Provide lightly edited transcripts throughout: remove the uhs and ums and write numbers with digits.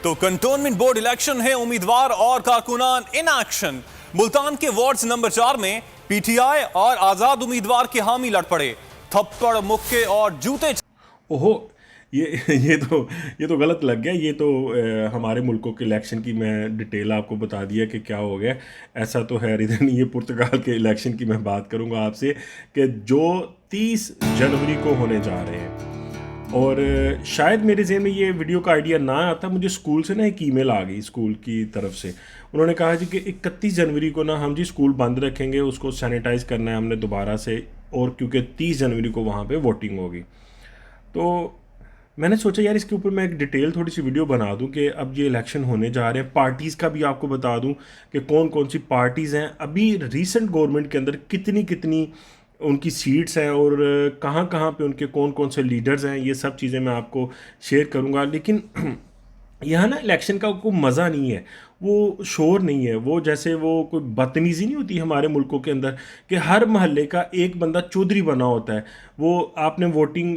तो cantonment board election है, उम्मीदवार और कारकुनान इन एक्शन। मुल्तान के वार्ड नंबर 4 में पीटीआई और आजाद उम्मीदवार के हामी लड़ पड़े, थप्पड़ मुक्के और जूते। ओहो, ये तो गलत लग गया। ये तो हमारे मुल्कों के इलेक्शन की मैं डिटेल आपको बता दिया कि क्या हो गया। ऐसा तो है इधर नहीं। ये पुर्तगाल के इलेक्शन की मैं बात करूंगा आपसे कि जो 30 जनवरी को होने जा रहे हैं। और शायद मेरे जहन में ये वीडियो का आइडिया ना आता, मुझे स्कूल से ना एक ईमेल आ गई स्कूल की तरफ से। उन्होंने कहा जी कि 31 जनवरी को ना हम जी स्कूल बंद रखेंगे, उसको सैनिटाइज़ करना है हमने दोबारा से, और क्योंकि 30 जनवरी को वहाँ पे वोटिंग होगी। तो मैंने सोचा यार इसके ऊपर मैं एक डिटेल थोड़ी सी वीडियो बना दूं कि अब ये इलेक्शन होने जा रहे हैं। पार्टीज़ का भी आपको बता दूं कि कौन कौन सी पार्टीज़ हैं, अभी रीसेंट गवर्नमेंट के अंदर कितनी कितनी उनकी सीट्स हैं, और कहाँ कहाँ पे उनके कौन कौन से लीडर्स हैं। ये सब चीज़ें मैं आपको शेयर करूँगा। लेकिन यहाँ ना इलेक्शन का कोई मज़ा नहीं है, वो शोर नहीं है, वो जैसे वो कोई बदतमीज़ी नहीं होती हमारे मुल्कों के अंदर कि हर महल्ले का एक बंदा चौधरी बना होता है। वो आपने वोटिंग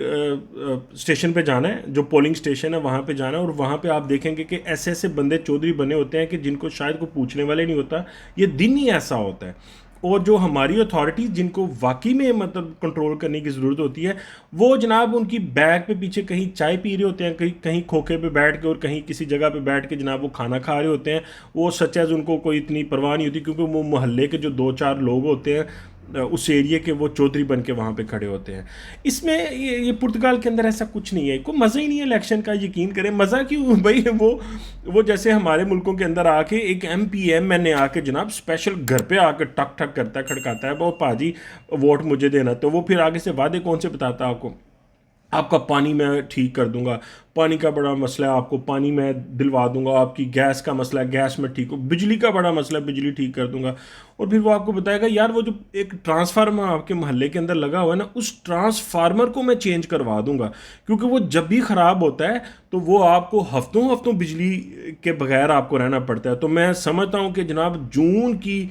स्टेशन पे जाना है, जो पोलिंग स्टेशन है वहाँ पे जाना है, और वहाँ पे आप देखेंगे कि ऐसे ऐसे बंदे चौधरी बने होते हैं कि जिनको शायद कोई पूछने वाले नहीं होता। ये दिन ही ऐसा होता है। और जो हमारी अथॉरिटीज़ जिनको वाकई में मतलब कंट्रोल करने की ज़रूरत होती है, वो जनाब उनकी बैग पे पीछे कहीं चाय पी रहे होते हैं, कहीं कहीं खोखे पे बैठ के, और कहीं किसी जगह पे बैठ के जनाब वो खाना खा रहे होते हैं। वो सच एज उनको कोई इतनी परवाह नहीं होती, क्योंकि वो मोहल्ले के जो 2-4 लोग होते हैं उस एरिया के, वो चौधरी बन के वहाँ पे खड़े होते हैं। इसमें ये पुर्तगाल के अंदर ऐसा कुछ नहीं है, कोई मज़ा ही नहीं है इलेक्शन का। यकीन करें, मज़ा क्यों भाई। वो जैसे हमारे मुल्कों के अंदर आके एक MPM ने आके जनाब स्पेशल घर पे आके टक ठक करता है, खड़काता है, वो पाजी वोट मुझे देना, तो वो फिर आगे से वादे कौन से बताता है आपको, आपका पानी मैं ठीक कर दूंगा, पानी का बड़ा मसला है आपको पानी मैं दिलवा दूंगा, आपकी गैस का मसला है गैस में ठीक हो, बिजली का बड़ा मसला है बिजली ठीक कर दूंगा। और फिर वो आपको बताएगा यार वो जो एक ट्रांसफार्मर आपके मोहल्ले के अंदर लगा हुआ है ना, उस ट्रांसफार्मर को मैं चेंज करवा दूंगा, क्योंकि वो जब भी ख़राब होता है तो वो आपको हफ्तों हफ्तों बिजली के बगैर आपको रहना पड़ता है। तो मैं समझता हूँ कि जनाब जून की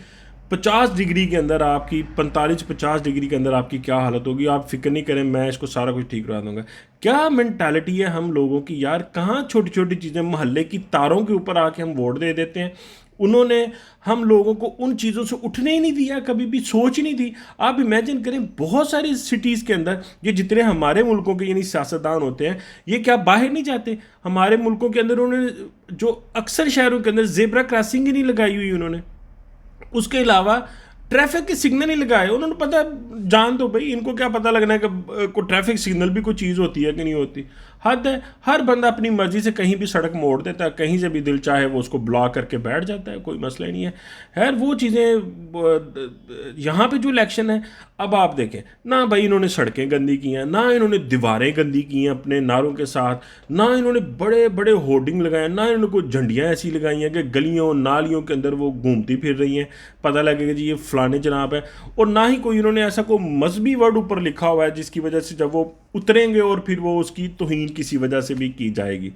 50 डिग्री के अंदर आपकी 45-50 डिग्री के अंदर आपकी क्या हालत होगी, आप फिक्र नहीं करें, मैं इसको सारा कुछ ठीक करा दूंगा। क्या मेंटालिटी है हम लोगों की यार, कहाँ छोटी छोटी चीज़ें मोहल्ले की तारों के ऊपर आके हम वोट दे देते हैं। उन्होंने हम लोगों को उन चीज़ों से उठने ही नहीं दिया, कभी भी सोच ही नहीं दी। आप इमेजिन करें, बहुत सारी सिटीज़ के अंदर ये जितने हमारे मुल्कों के यानी सियासतदान होते हैं, ये क्या बाहर नहीं जाते? हमारे मुल्कों के अंदर उन्होंने जो अक्सर शहरों के अंदर जेब्रा क्रॉसिंग ही नहीं लगाई हुई उन्होंने, उसके अलावा ट्रैफिक के सिग्नल ही लगाए। उन्होंने पता जान दो भाई, इनको क्या पता लगना है कि कोई ट्रैफिक सिग्नल भी कोई चीज़ होती है कि नहीं होती। हद है, हर बंदा अपनी मर्जी से कहीं भी सड़क मोड़ देता है, कहीं से भी दिल चाहे वो उसको ब्लॉक करके बैठ जाता है, कोई मसला ही नहीं है। खैर वो चीज़ें यहाँ पे जो इलेक्शन है, अब आप देखें ना भाई, इन्होंने सड़कें गंदी की हैं, ना इन्होंने दीवारें गंदी की हैं अपने नारों के साथ, ना इन्होंने बड़े बड़े होर्डिंग लगाए, ना इन्होंने कोई झंडियाँ ऐसी लगाई हैं कि गलियों नालियों के अंदर वो घूमती फिर रही हैं, पता लगेगा जी ये फलाने जनाब है। और ना ही कोई इन्होंने ऐसा कोई मजहबी वर्ड ऊपर लिखा हुआ है जिसकी वजह से जब वो उतरेंगे और फिर वो उसकी तौहीन किसी वजह से भी की जाएगी।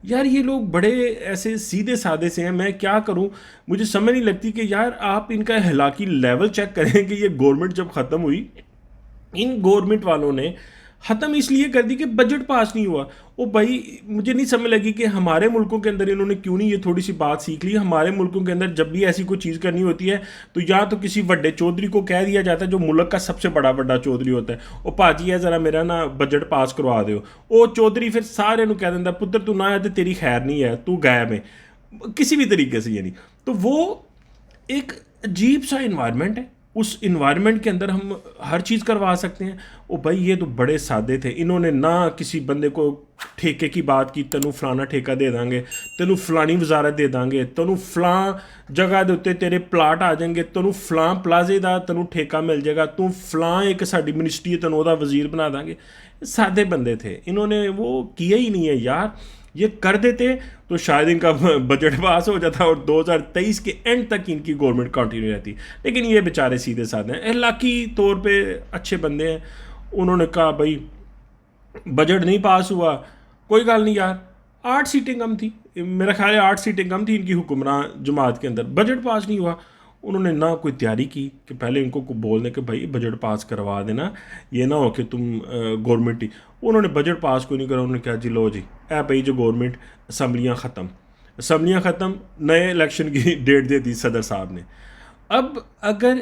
यार ये लोग बड़े ऐसे सीधे साधे से हैं, मैं क्या करूं, मुझे समझ नहीं लगती कि यार आप इनका हलाकी लेवल चेक करें कि ये गवर्नमेंट जब ख़त्म हुई, इन गवर्नमेंट वालों ने ख़त्म इसलिए कर दी कि बजट पास नहीं हुआ। ओ भाई, मुझे नहीं समझ लगी कि हमारे मुल्कों के अंदर इन्होंने क्यों नहीं ये थोड़ी सी बात सीख ली। हमारे मुल्कों के अंदर जब भी ऐसी कोई चीज़ करनी होती है तो या तो किसी बड़े चौधरी को कह दिया जाता है, जो मुल्क का सबसे बड़ा बड़ा चौधरी होता है, ओ भाजी है ज़रा मेरा ना बजट पास करवा दो। ओ चौधरी फिर सारे कह देता पुत्र तू ना आया तो तेरी खैर नहीं है, तू गायब है किसी भी तरीके से। यानी तो वो एक अजीब सा इन्वायरमेंट है, उस इन्वायरमेंट के अंदर हम हर चीज़ करवा सकते हैं। ओ भाई ये तो बड़े सादे थे, इन्होंने ना किसी बंदे को ठेके की बात की, तेनू फलाना ठेका दे देंगे, तेनू फलानी वजारत दे देंगे, तेनू फलां जगह के उत्ते तेरे प्लाट आ जाएंगे, तेनू फलां प्लाजे का तेनू ठेका मिल जाएगा, तू फलां एक साड़ी मिनिस्ट्री है तेनू ओहदा वजीर बना देंगे। सादे बंदे थे, इन्होंने वो किया ही नहीं है यार। ये कर देते तो शायद इनका बजट पास हो जाता और 2023 के एंड तक इनकी गवर्नमेंट कंटिन्यू रहती। लेकिन ये बेचारे सीधे साधे हैं, इलाकी तौर पे अच्छे बंदे हैं। उन्होंने कहा भाई बजट नहीं पास हुआ, कोई गल नहीं यार, 8 सीटें कम थी, मेरा ख्याल है 8 सीटें कम थी इनकी हुक्मरान जमात के अंदर, बजट पास नहीं हुआ। उन्होंने ना कोई तैयारी की कि पहले इनको को बोल दें कि भाई बजट पास करवा देना, ये ना हो कि तुम गवर्नमेंट ही। उन्होंने बजट पास कोई नहीं करा, उन्होंने कहा जी लो जी ऐ भाई जो गवर्नमेंट असम्बलियाँ ख़त्म। असम्बलियाँ ख़त्म, नए इलेक्शन की डेट दे दी सदर साहब ने। अब अगर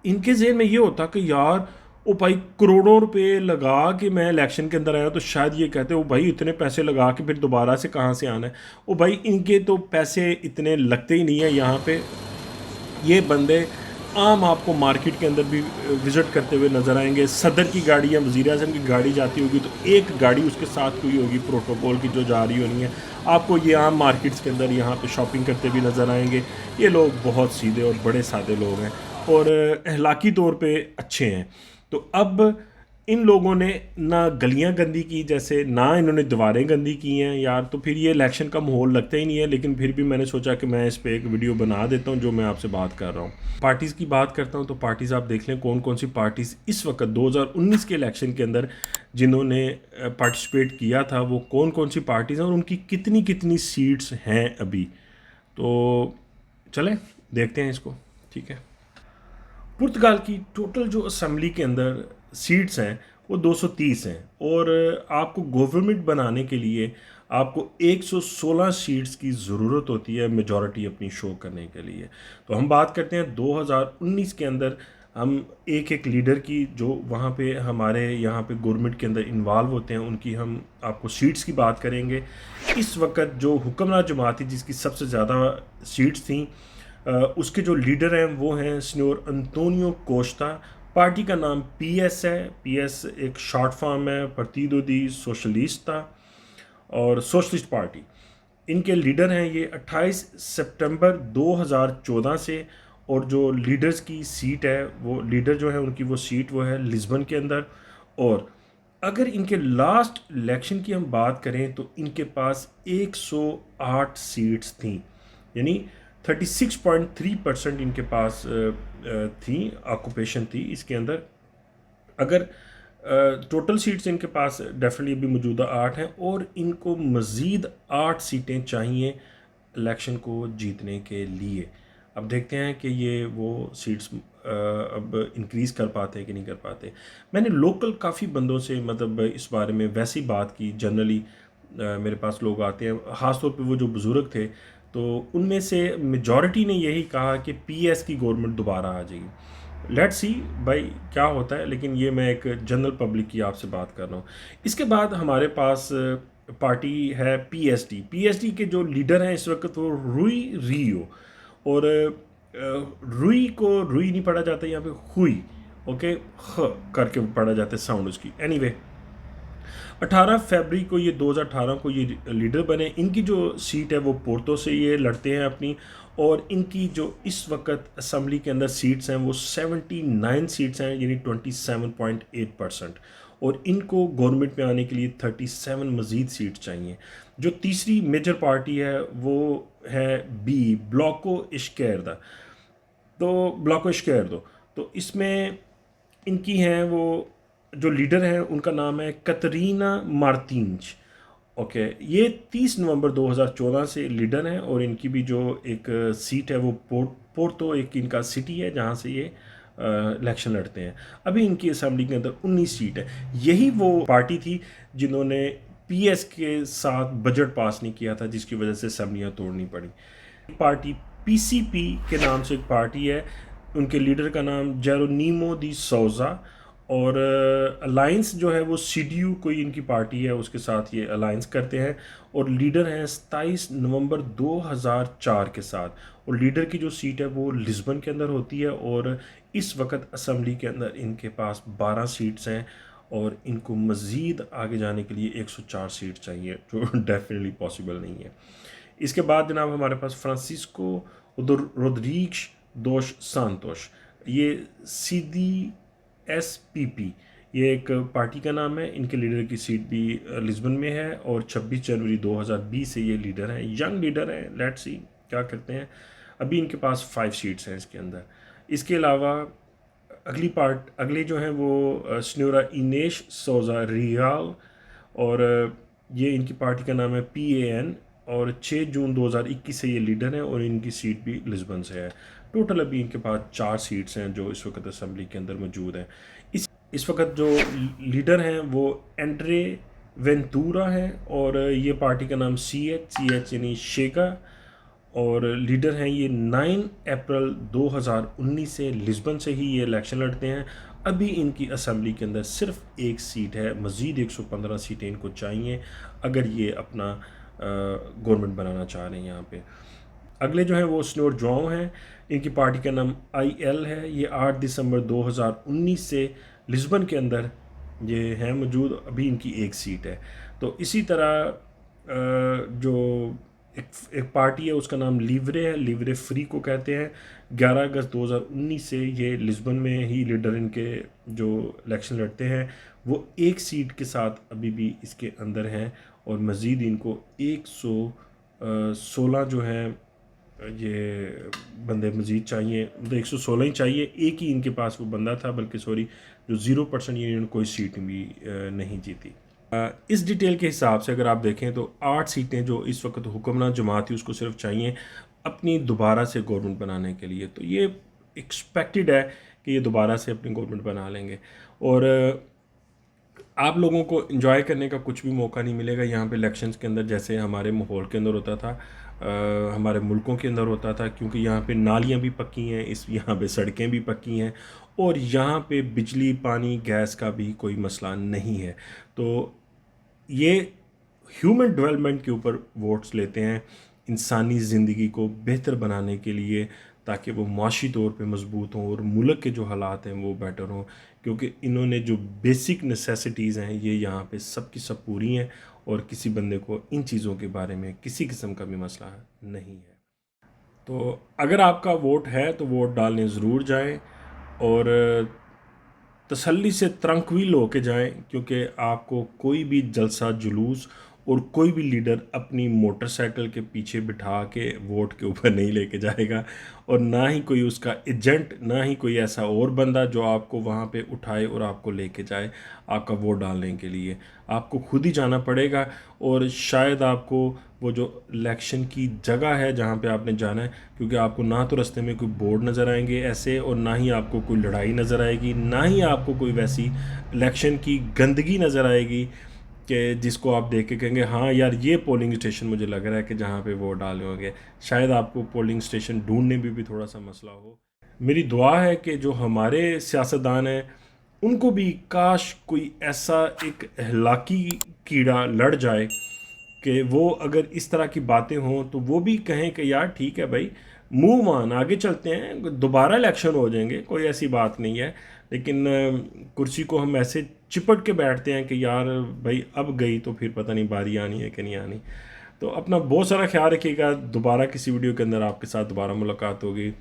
इनके ज़हन में ये होता कि यार ओ भाई करोड़ों रुपए लगा के मैं इलेक्शन के अंदर आया, तो शायद ये कहते ओ भाई इतने पैसे लगा के फिर दोबारा से कहाँ से आना है। ओ भाई इनके तो पैसे इतने लगते ही नहीं है यहाँ पे। ये बंदे आम आपको मार्केट के अंदर भी विज़िट करते हुए नज़र आएंगे। सदर की गाड़ी या वज़ीर आज़म की गाड़ी जाती होगी तो एक गाड़ी उसके साथ कोई होगी प्रोटोकॉल की जो जा रही होनी है। आपको ये आम मार्केट्स के अंदर यहाँ पे शॉपिंग करते भी नज़र आएंगे। ये लोग बहुत सीधे और बड़े सादे लोग हैं और अखलाकी तौर पे अच्छे हैं। तो अब इन लोगों ने ना गलियां गंदी की, जैसे ना इन्होंने दीवारें गंदी की हैं यार, तो फिर ये इलेक्शन का माहौल लगता ही नहीं है। लेकिन फिर भी मैंने सोचा कि मैं इस पर एक वीडियो बना देता हूं जो मैं आपसे बात कर रहा हूं। पार्टीज़ की बात करता हूं तो पार्टीज़ आप देख लें कौन कौन सी पार्टीज़ इस वक्त 2019 के इलेक्शन के अंदर जिन्होंने पार्टिसिपेट किया था, वो कौन कौन सी पार्टीज़ हैं और उनकी कितनी कितनी सीट्स हैं अभी। तो चलें देखते हैं इसको, ठीक है। पुर्तगाल की टोटल जो असम्बली के अंदर सीट्स हैं वो 230 हैं और आपको गवर्नमेंट बनाने के लिए आपको 116 सीट्स की ज़रूरत होती है मेजॉरिटी अपनी शो करने के लिए। तो हम बात करते हैं 2019 के अंदर हम एक एक लीडर की जो वहाँ पे हमारे यहाँ पे गवर्नमेंट के अंदर इन्वॉल्व होते हैं उनकी हम आपको सीट्स की बात करेंगे। इस वक्त जो हुक्मरान जमात थी जिसकी सबसे ज़्यादा सीट्स थी, उसके जो लीडर हैं वो हैं सीनियर अंतोनियो कोस्टा। पार्टी का नाम पीएस है। पीएस एक शॉर्ट फॉर्म है पार्टिदो दी सोशलिस्टा और सोशलिस्ट पार्टी। इनके लीडर हैं ये 28 सितंबर 2014 से। और जो लीडर्स की सीट है वो लीडर जो है उनकी वो सीट वो है लिस्बन के अंदर। और अगर इनके लास्ट इलेक्शन की हम बात करें तो इनके पास 108 सीट्स थी, यानी 36.3% इनके पास थी, ऑक्यूपेशन थी इसके अंदर। अगर टोटल सीट्स इनके पास डेफिनेटली अभी मौजूदा 8 हैं और इनको मज़ीद 8 सीटें चाहिए इलेक्शन को जीतने के लिए। अब देखते हैं कि ये वो सीट्स अब इंक्रीज़ कर पाते हैं कि नहीं कर पाते। मैंने लोकल काफ़ी बंदों से मतलब इस बारे में वैसी बात की। जनरली मेरे पास लोग आते हैं, ख़ासतौर पे वो जो बुज़ुर्ग थे, तो उनमें से मेजॉरिटी ने यही कहा कि पीएस की गवर्नमेंट दोबारा आ जाएगी। लेट्स सी भाई क्या होता है, लेकिन ये मैं एक जनरल पब्लिक की आपसे बात कर रहा हूँ। इसके बाद हमारे पास पार्टी है पीएसडी। पीएसडी के जो लीडर हैं इस वक्त वो रुई रियो। और रुई को रुई नहीं पढ़ा जाता यहाँ पे, हुई, ओके, ख करके पढ़ा जाता है साउंड उसकी। एनीवे 18 फरवरी को ये 2018 को ये लीडर बने। इनकी जो सीट है वो पोर्तो से ये लड़ते हैं अपनी। और इनकी जो इस वक्त असम्बली के अंदर सीट्स हैं वो 79 सीट्स हैं, यानी 27.8%। और इनको गवर्नमेंट में आने के लिए 37 मज़ीद सीट चाहिए। जो तीसरी मेजर पार्टी है वो है बी ब्लॉको इश्केर्दा। तो ब्लॉको इश्केर्दो, तो इसमें इनकी हैं वो जो लीडर हैं उनका नाम है कतरीना मार्टिन्ज। ओके, ये 30 नवंबर 2014 से लीडर हैं और इनकी भी जो एक सीट है वो पोर्तो एक इनका सिटी है जहाँ से ये इलेक्शन लड़ते हैं। अभी इनकी असम्बली के अंदर 19 सीट है। यही वो पार्टी थी जिन्होंने पीएस के साथ बजट पास नहीं किया था, जिसकी वजह से असम्बलियाँ तोड़नी पड़ी। पार्टी पीसीपी के नाम से एक पार्टी है, उनके लीडर का नाम जेरोनीमो दी सोजा। और अलायंस जो है वो सीडीयू कोई इनकी पार्टी है, उसके साथ ये अलायंस करते हैं। और लीडर हैं 27 नवंबर 2004 के साथ। और लीडर की जो सीट है वो लिस्बन के अंदर होती है। और इस वक्त असम्बली के अंदर इनके पास 12 सीट्स हैं और इनको मज़ीद आगे जाने के लिए 104 सीट चाहिए, जो डेफिनेटली पॉसिबल नहीं है। इसके बाद जनाब हमारे पास फ्रांसिस्को रोड्रिग्स दोस सांतोस, ये सीधी एसपीपी, ये एक पार्टी का नाम है। इनके लीडर की सीट भी लिस्बन में है और 26 जनवरी 2020 से ये लीडर हैं, यंग लीडर हैं। लेट्स सी क्या करते हैं। अभी इनके पास 5 सीट्स हैं इसके अंदर। इसके अलावा अगले जो हैं वो सिन्योरा इनेश सोजा रियाल, और ये इनकी पार्टी का नाम है PAN। और 6 जून 2021 से ये लीडर हैं और इनकी सीट भी लिस्बन से है। टोटल अभी इनके पास 4 सीट्स हैं जो इस वक्त असम्बली के अंदर मौजूद हैं। इस वक्त जो लीडर हैं वो एंड्रे वेंतूरा है और ये पार्टी का नाम CH यानी शेगा, और लीडर हैं ये 9 अप्रैल 2019 से लिस्बन से ही ये इलेक्शन लड़ते हैं। अभी इनकी असेंबली के अंदर सिर्फ एक सीट है, मज़ीद 115 सीटें इनको चाहिए अगर ये अपना गवर्नमेंट बनाना चाह रहे हैं यहाँ पे। अगले जो हैं वो स्नोर जॉव हैं, इनकी पार्टी का नाम IL है। ये 8 दिसंबर 2019 से लिस्बन के अंदर ये हैं मौजूद, अभी इनकी एक सीट है। तो इसी तरह जो एक पार्टी है उसका नाम लीवरे है, लीवरे फ्री को कहते हैं। 11 अगस्त 2019 से ये लिस्बन में ही लीडर इनके जो इलेक्शन लड़ते हैं वो एक सीट के साथ अभी भी इसके अंदर हैं, और मज़ीद इनको 116 जो है ये बंदे मज़ीद चाहिए, मतलब 116 ही चाहिए। एक ही इनके पास वो बंदा था, बल्कि सॉरी जो 0% यूनियन कोई सीट भी नहीं जीती। इस डिटेल के हिसाब से अगर आप देखें तो 8 सीटें जो इस वक्त हुक्मरान जमात थी उसको सिर्फ चाहिए अपनी दोबारा से गवर्नमेंट बनाने के लिए। तो ये एक्सपेक्टेड है कि ये दोबारा से अपनी गवर्नमेंट बना लेंगे, और आप लोगों को एंजॉय करने का कुछ भी मौका नहीं मिलेगा यहाँ पे इलेक्शंस के अंदर, जैसे हमारे माहौल के अंदर होता था, हमारे मुल्कों के अंदर होता था, क्योंकि यहाँ पे नालियाँ भी पक्की हैं, यहाँ पे सड़कें भी पक्की हैं, और यहाँ पे बिजली पानी गैस का भी कोई मसला नहीं है। तो ये ह्यूमन डेवलपमेंट के ऊपर वोट्स लेते हैं, इंसानी ज़िंदगी को बेहतर बनाने के लिए, ताकि वो माशी तौर पे मजबूत हों और मुल्क के जो हालात हैं वो बेटर हों, क्योंकि इन्होंने जो बेसिक नेसेसिटीज़ हैं ये यहाँ पे सब की सब पूरी हैं, और किसी बंदे को इन चीज़ों के बारे में किसी किस्म का भी मसला नहीं है। तो अगर आपका वोट है तो वोट डालने ज़रूर जाएं, और तसल्ली से त्रंक्विल होके जाएं, क्योंकि आपको कोई भी जलसा जुलूस और कोई भी लीडर अपनी मोटरसाइकिल के पीछे बिठा के वोट के ऊपर नहीं लेके जाएगा, और ना ही कोई उसका एजेंट, ना ही कोई ऐसा और बंदा जो आपको वहाँ पे उठाए और आपको लेके जाए आपका वोट डालने के लिए। आपको खुद ही जाना पड़ेगा, और शायद आपको वो जो इलेक्शन की जगह है जहाँ पे आपने जाना है, क्योंकि आपको ना तो रास्ते में कोई बोर्ड नज़र आएंगे ऐसे, और ना ही आपको कोई लड़ाई नज़र आएगी, ना ही आपको कोई वैसी इलेक्शन की गंदगी नज़र आएगी कि जिसको आप देख के कहेंगे हाँ यार ये पोलिंग स्टेशन मुझे लग रहा है कि जहाँ पे वोट डाले होंगे। शायद आपको पोलिंग स्टेशन ढूंढने में भी थोड़ा सा मसला हो। मेरी दुआ है कि जो हमारे सियासतदान हैं उनको भी काश कोई ऐसा एक अहलाकी कीड़ा लड़ जाए कि वो अगर इस तरह की बातें हों तो वो भी कहें कि यार ठीक है भाई, मूव ऑन, आगे चलते हैं, दोबारा इलेक्शन हो जाएंगे, कोई ऐसी बात नहीं है। लेकिन कुर्सी को हम ऐसे चिपट के बैठते हैं कि यार भाई अब गई तो फिर पता नहीं बारी आनी है कि नहीं आनी। तो अपना बहुत सारा ख्याल रखिएगा। दोबारा किसी वीडियो के अंदर आपके साथ दोबारा मुलाकात होगी।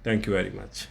Thank you very much.